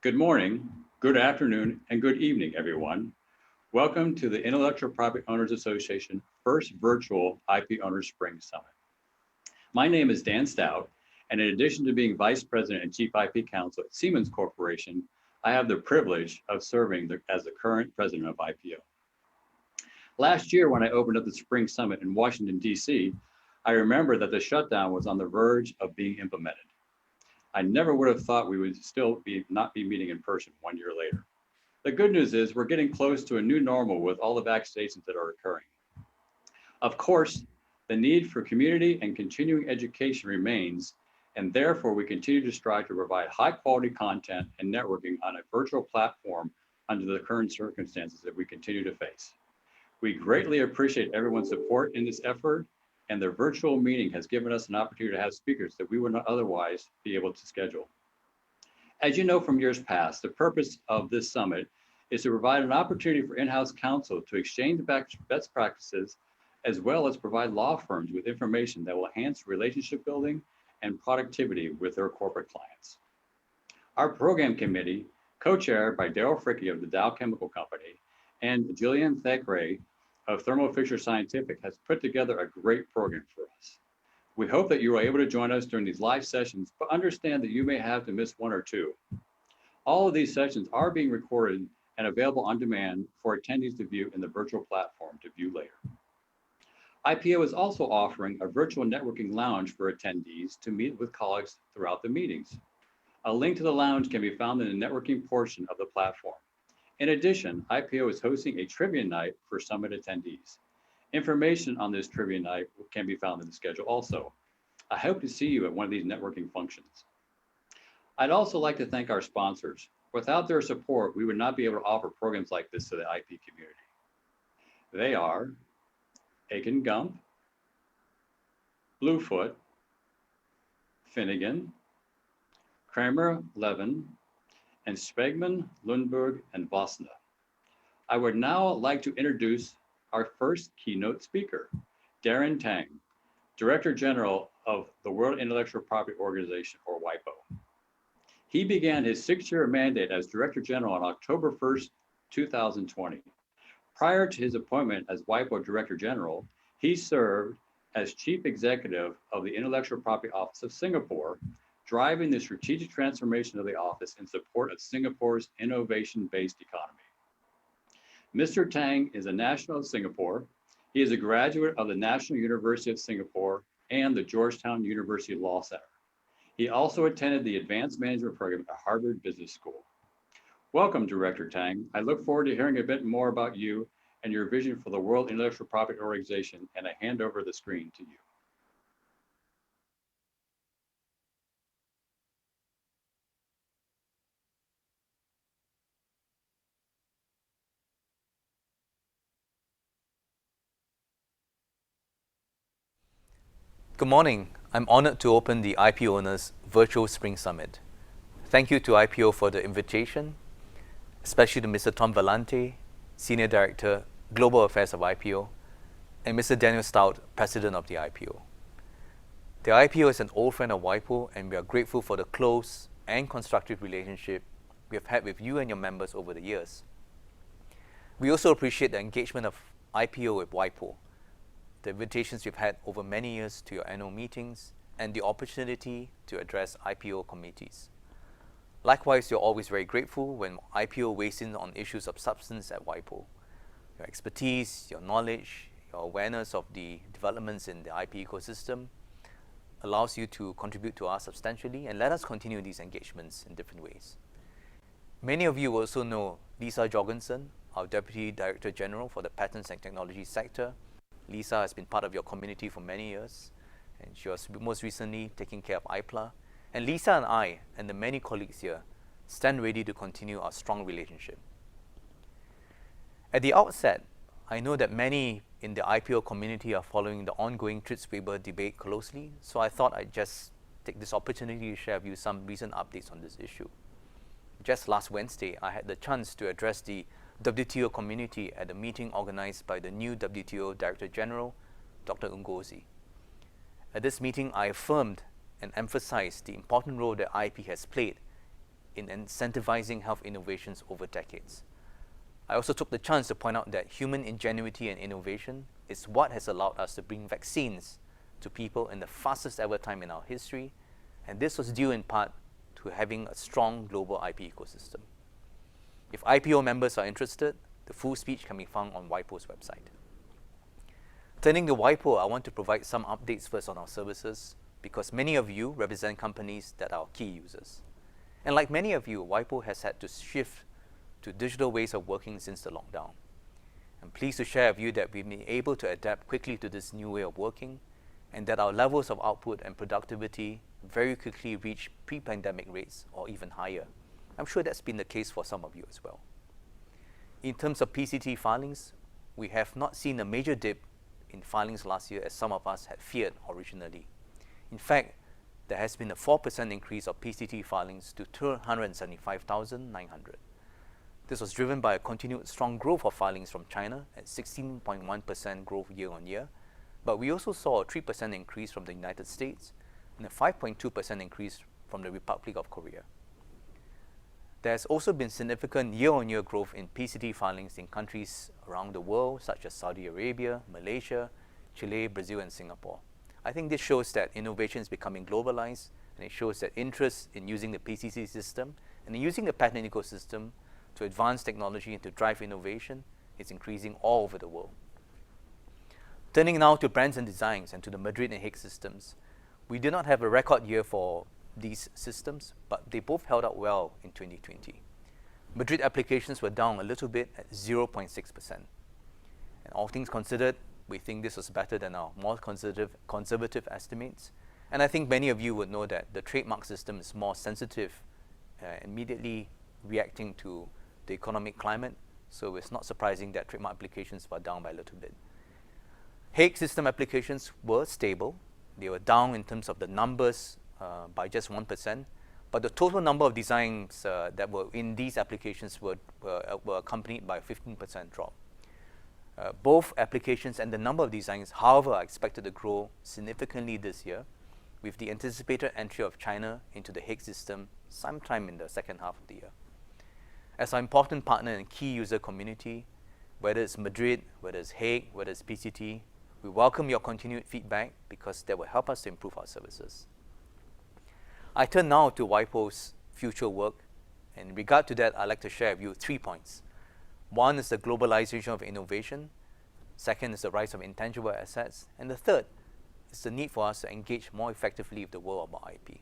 Good morning, good afternoon, and good evening, everyone. Welcome to the Intellectual Property Owners Association first virtual IP Owners Spring Summit. My name is Dan Staudt, and in addition to being Vice President and Chief IP Counsel at Siemens Corporation, I have the privilege of serving as the current President of IPO. Last year, when I opened up the Spring Summit in Washington, D.C., I remember that the shutdown was on the verge of being implemented. I never would have thought we would still not be meeting in person 1 year later. The good news is we're getting close to a new normal with all the vaccinations that are occurring. Of course, the need for community and continuing education remains, and therefore we continue to strive to provide high quality content and networking on a virtual platform under the current circumstances that we continue to face. We greatly appreciate everyone's support in this effort, and the virtual meeting has given us an opportunity to have speakers that we would not otherwise be able to schedule. As you know from years past, the purpose of this summit is to provide an opportunity for in-house counsel to exchange best practices, as well as provide law firms with information that will enhance relationship building and productivity with their corporate clients. Our program committee, co-chaired by Daryl Fricke of the Dow Chemical Company and Jillian Thackeray of Thermo Fisher Scientific, has put together a great program for us. We hope that you are able to join us during these live sessions, but understand that you may have to miss one or two. All of these sessions are being recorded and available on demand for attendees to view in the virtual platform to view later. IPO is also offering a virtual networking lounge for attendees to meet with colleagues throughout the meetings. A link to the lounge can be found in the networking portion of the platform. In addition, IPO is hosting a trivia night for summit attendees. Information on this trivia night can be found in the schedule also. I hope to see you at one of these networking functions. I'd also like to thank our sponsors. Without their support, we would not be able to offer programs like this to the IP community. They are Aiken Gump, Bluefoot, Finnegan, Kramer Levin, and Spegman, Lundberg, and Vosna. I would now like to introduce our first keynote speaker, Daren Tang, Director General of the World Intellectual Property Organization, or WIPO. He began his 6-year mandate as Director General on October 1st, 2020. Prior to his appointment as WIPO Director General, he served as Chief Executive of the Intellectual Property Office of Singapore, driving the strategic transformation of the office in support of Singapore's innovation-based economy. Mr. Tang is a national of Singapore. He is a graduate of the National University of Singapore and the Georgetown University Law Center. He also attended the Advanced Management Program at Harvard Business School. Welcome, Director Tang. I look forward to hearing a bit more about you and your vision for the World Intellectual Property Organization, and I hand over the screen to you. Good morning. I'm honored to open the IP Owners Virtual Spring Summit. Thank you to IPO for the invitation, especially to Mr. Tom Vellante, Senior Director, Global Affairs of IPO, and Mr. Daniel Staudt, President of the IPO. The IPO is an old friend of WIPO, and we are grateful for the close and constructive relationship we have had with you and your members over the years. We also appreciate the engagement of IPO with WIPO, the invitations we've had over many years to your annual meetings, and the opportunity to address IPO committees. Likewise, you're always very grateful when IPO weighs in on issues of substance at WIPO. Your expertise, your knowledge, your awareness of the developments in the IP ecosystem allows you to contribute to us substantially and let us continue these engagements in different ways. Many of you also know Lisa Jorgensen, our Deputy Director General for the Patents and Technology sector. Lisa has been part of your community for many years, and she was most recently taking care of IPLA. And Lisa and I, and the many colleagues here, stand ready to continue our strong relationship. At the outset, I know that many in the IPO community are following the ongoing Tritz-Weber debate closely, so I thought I'd just take this opportunity to share with you some recent updates on this issue. Just last Wednesday, I had the chance to address the WTO community at a meeting organized by the new WTO Director General, Dr. Ngozi. At this meeting, I affirmed and emphasized the important role that IP has played in incentivizing health innovations over decades. I also took the chance to point out that human ingenuity and innovation is what has allowed us to bring vaccines to people in the fastest ever time in our history, and this was due in part to having a strong global IP ecosystem. If IPO members are interested, the full speech can be found on WIPO's website. Turning to WIPO, I want to provide some updates first on our services because many of you represent companies that are key users. And like many of you, WIPO has had to shift to digital ways of working since the lockdown. I'm pleased to share with you that we've been able to adapt quickly to this new way of working and that our levels of output and productivity very quickly reached pre-pandemic rates or even higher. I'm sure that's been the case for some of you as well. In terms of Pct filings, we have not seen a major dip in filings last year as some of us had feared originally. In fact, there has been a 4% increase of Pct filings to 275,900. This was driven by a continued strong growth of filings from China at 16.1% growth year on year, but we also saw a 3% increase from the United States and a 5.2% increase from the Republic of Korea. There has also been significant year-on-year growth in Pct filings in countries around the world, such as Saudi Arabia, Malaysia, Chile, Brazil, and Singapore. I think this shows that innovation is becoming globalized, and it shows that interest in using the Pct system and in using the patent ecosystem to advance technology and to drive innovation is increasing all over the world. Turning now to brands and designs and to the Madrid and Hague systems, we did not have a record year for these systems, but they both held up well in 2020. Madrid applications were down a little bit at 0.6%. And all things considered, we think this was better than our more conservative estimates. And I think many of you would know that the trademark system is more sensitive, immediately reacting to the economic climate. So it's not surprising that trademark applications were down by a little bit. Hague system applications were stable. They were down in terms of the numbers by just 1%, but the total number of designs that were in these applications were accompanied by a 15% drop. Both applications and the number of designs, however, are expected to grow significantly this year with the anticipated entry of China into the Hague system sometime in the second half of the year. As our important partner and key user community, whether it's Madrid, whether it's Hague, whether it's Pct, we welcome your continued feedback because that will help us to improve our services. I turn now to WIPO's future work, and in regard to that, I'd like to share with you 3 points. One is the globalization of innovation, second is the rise of intangible assets, and the third is the need for us to engage more effectively with the world about IP.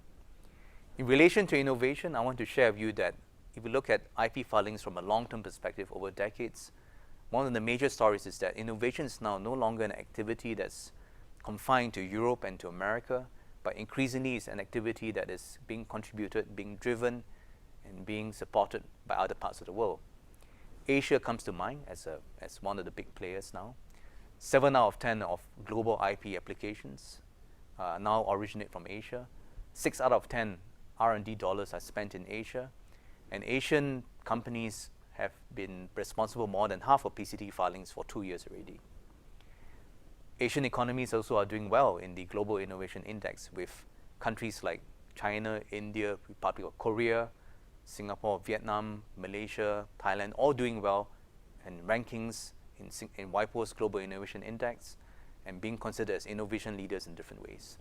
In relation to innovation, I want to share with you that if we look at IP filings from a long-term perspective over decades, one of the major stories is that innovation is now no longer an activity that's confined to Europe and to America, but increasingly it's an activity that is being contributed, being driven, and being supported by other parts of the world. Asia comes to mind as one of the big players now. 7 out of 10 of global IP applications now originate from Asia. 6 out of 10 R&D dollars are spent in Asia, and Asian companies have been responsible more than half of Pct filings for 2 years already. Asian economies also are doing well in the Global Innovation Index with countries like China, India, Republic of Korea, Singapore, Vietnam, Malaysia, Thailand, all doing well in rankings in WIPO's Global Innovation Index and being considered as innovation leaders in different ways.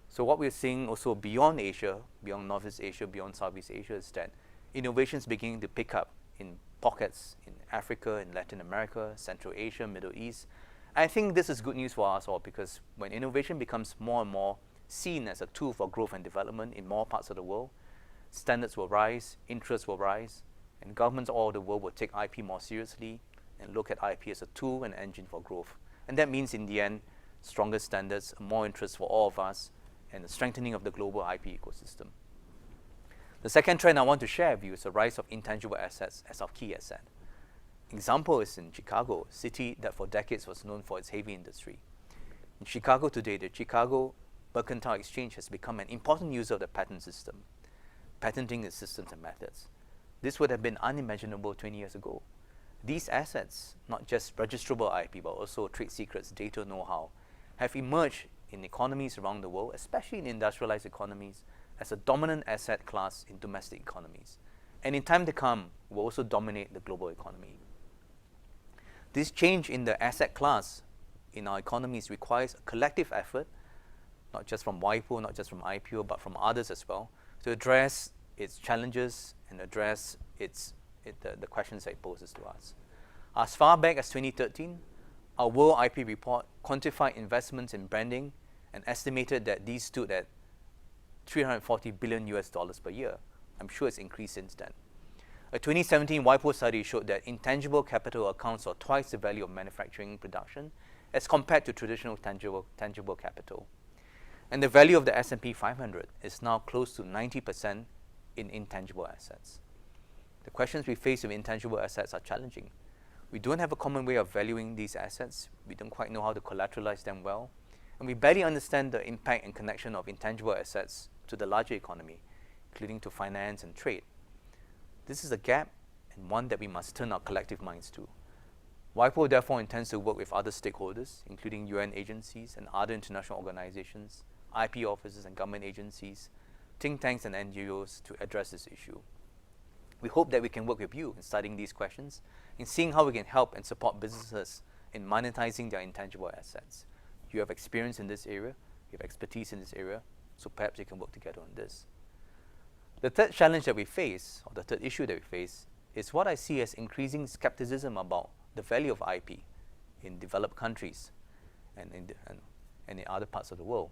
So what we're seeing also beyond Asia, beyond Northeast Asia, beyond Southeast Asia is that innovation is beginning to pick up in pockets in Africa, in Latin America, Central Asia, Middle East. I think this is good news for us all because when innovation becomes more and more seen as a tool for growth and development in more parts of the world, standards will rise, interest will rise, and governments all over the world will take IP more seriously and look at IP as a tool and engine for growth. And that means in the end, stronger standards, more interest for all of us, and the strengthening of the global IP ecosystem. The second trend I want to share with you is the rise of intangible assets as our key asset. Example is in Chicago, a city that for decades was known for its heavy industry. In Chicago today, the Chicago Mercantile Exchange has become an important user of the patent system, patenting its systems and methods. This would have been unimaginable 20 years ago. These assets, not just registrable IP, but also trade secrets, data, know-how, have emerged in economies around the world, especially in industrialized economies, as a dominant asset class in domestic economies. And in time to come, will also dominate the global economy. This change in the asset class in our economies requires a collective effort, not just from WIPO, not just from IPO, but from others as well, to address its challenges and address the questions that it poses to us. As far back as 2013, our World IP report quantified investments in branding and estimated that these stood at $340 billion per year. I'm sure it's increased since then. A 2017 WIPO study showed that intangible capital accounts for twice the value of manufacturing production as compared to traditional tangible capital. And the value of the S&P 500 is now close to 90% in intangible assets. The questions we face with intangible assets are challenging. We don't have a common way of valuing these assets. We don't quite know how to collateralize them well. And we barely understand the impact and connection of intangible assets to the larger economy, including to finance and trade. This is a gap and one that we must turn our collective minds to. WIPO therefore intends to work with other stakeholders, including UN agencies and other international organizations, IP offices and government agencies, think tanks and NGOs to address this issue. We hope that we can work with you in studying these questions and seeing how we can help and support businesses in monetizing their intangible assets. You have experience in this area, you have expertise in this area, so perhaps we can work together on this. The third challenge that we face, or the third issue that we face, is what I see as increasing skepticism about the value of IP in developed countries and in other parts of the world.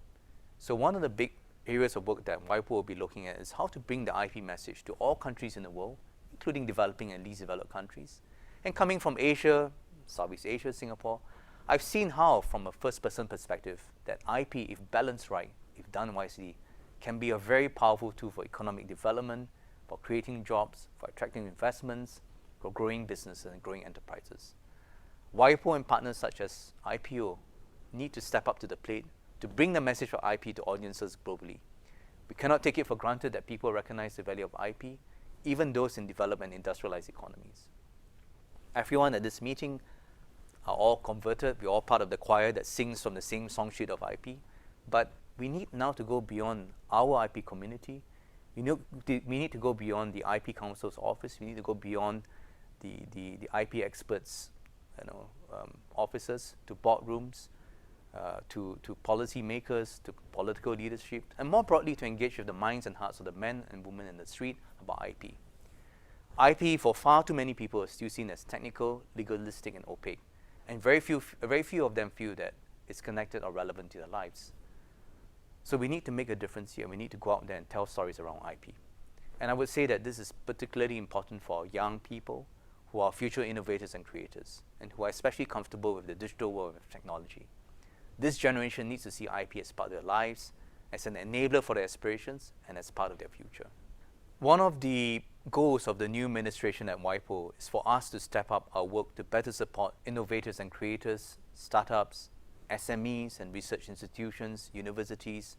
So one of the big areas of work that WIPO will be looking at is how to bring the IP message to all countries in the world, including developing and least developed countries. And coming from Asia, Southeast Asia, Singapore, I've seen how, from a first-person perspective, that IP, if balanced right, if done wisely, can be a very powerful tool for economic development, for creating jobs, for attracting investments, for growing businesses and growing enterprises. WIPO and partners such as IPO need to step up to the plate to bring the message of IP to audiences globally. We cannot take it for granted that people recognize the value of IP, even those in developed and industrialized economies. Everyone at this meeting are all converted. We're all part of the choir that sings from the same song sheet of IP. But we need now to go beyond our IP community. We need to go beyond the IP Council's office. We need to go beyond the IP experts, offices, to boardrooms, to policy makers, to political leadership, and more broadly to engage with the minds and hearts of the men and women in the street about IP. IP for far too many people is still seen as technical, legalistic, and opaque, and very few of them feel that it's connected or relevant to their lives. So we need to make a difference here. We need to go out there and tell stories around IP. And I would say that this is particularly important for young people who are future innovators and creators, and who are especially comfortable with the digital world of technology. This generation needs to see IP as part of their lives, as an enabler for their aspirations, and as part of their future. One of the goals of the new administration at WIPO is for us to step up our work to better support innovators and creators, startups, SMEs and research institutions, universities,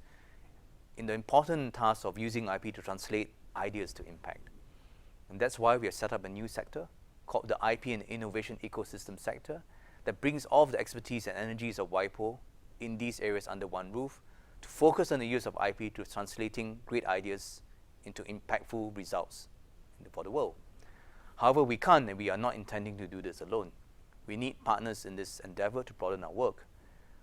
in the important task of using IP to translate ideas to impact. And that's why we have set up a new sector called the IP and Innovation Ecosystem Sector that brings all of the expertise and energies of WIPO in these areas under one roof to focus on the use of IP to translating great ideas into impactful results for the world. However, we can't and we are not intending to do this alone. We need partners in this endeavor to broaden our work.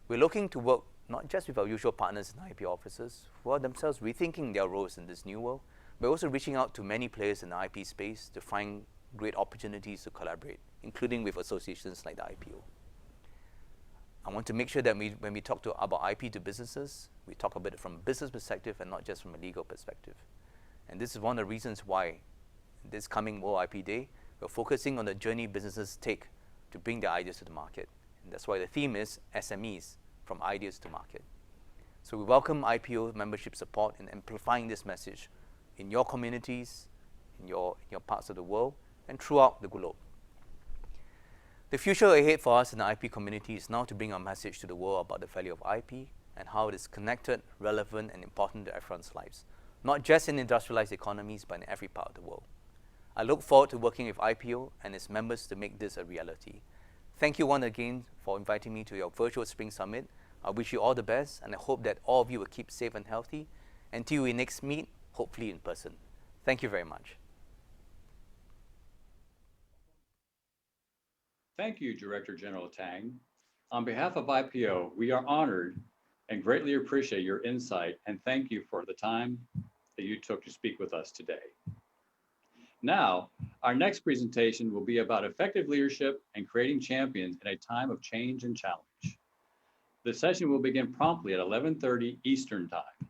We're looking to work not just with our usual partners in IP offices who are themselves rethinking their roles in this new world, but also reaching out to many players in the IP space to find great opportunities to collaborate, including with associations like the IPO. I want to make sure that when we talk about IP to businesses, we talk about it from a business perspective and not just from a legal perspective. And this is one of the reasons why this coming World IP Day, we're focusing on the journey businesses take to bring their ideas to the market. And that's why the theme is SMEs, from ideas to market. So we welcome IPO membership support in amplifying this message in your communities, in your parts of the world, and throughout the globe. The future ahead for us in the IP community is now to bring our message to the world about the value of IP and how it is connected, relevant, and important to everyone's lives, not just in industrialized economies, but in every part of the world. I look forward to working with IPO and its members to make this a reality. Thank you once again for inviting me to your virtual Spring Summit. I wish you all the best, and I hope that all of you will keep safe and healthy. Until we next meet, hopefully in person. Thank you very much. Thank you, Director General Tang. On behalf of IPO, we are honored and greatly appreciate your insight, and thank you for the time that you took to speak with us today. Now, our next presentation will be about effective leadership and creating champions in a time of change and challenge. The session will begin promptly at 11:30 Eastern Time.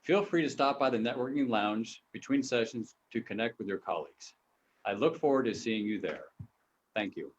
Feel free to stop by the networking lounge between sessions to connect with your colleagues. I look forward to seeing you there. Thank you.